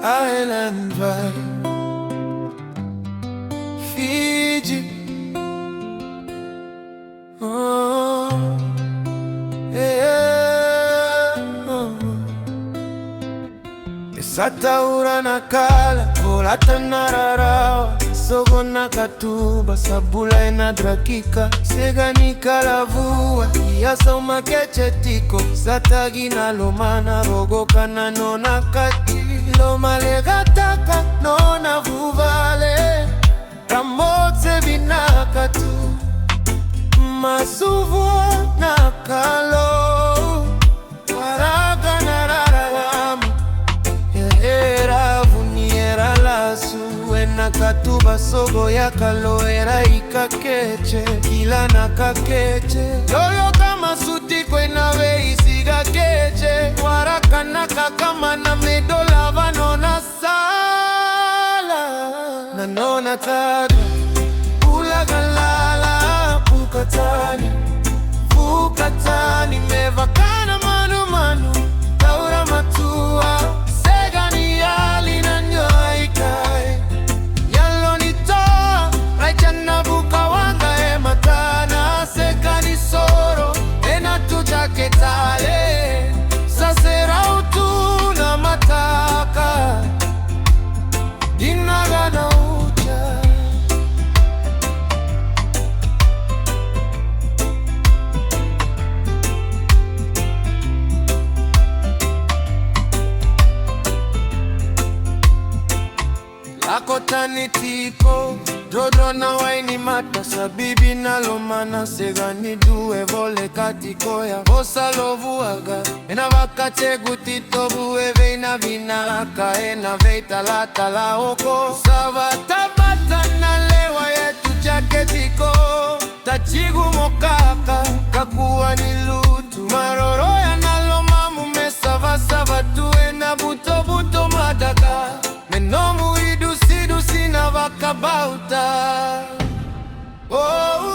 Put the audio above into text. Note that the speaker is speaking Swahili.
Island vibe, Fiji. Oh, yeah. Esataura na kala, volata na rarawa, sogo na katuba, sabula ina drakika, sega ni kalavua, iasa umakeche tiko, satagi na lomana, rogo kana nona kati, loma legataka nona vuvale, ramotse binakatu, masuvua na kalo, waraga na rarayama, era vuniera lasu, ena katuba sogo ya kalo, era ikakeche, kila na kakeche, yoyo kama suti kwena isiga keche, waraka na kakama na medola vanona sala, na nona tada, ulagalala, ukatani, ukatani, mevakana manu manu, taura matua, sega ni yali na nyoikai, yalo ni toa, raichana buka wanga matana, sega ni soro, ena tujake tale, sasera utu na mataka, dinaga na ucha. Akotani tiko, drodro na waini mata, sabibi na lomana, sega ni duwe vole katiko ya bosa lovu aga, ena vakache gutito buwe veina vinaka, ena veita lata la oko, savata bata na lewa yetu jaketiko, tachigu mokaka, kakuwa ni lutu, maroro ya naloma mume sava sava tuwe na buto buto madaka, menomu idu sina vakabauta. Oh.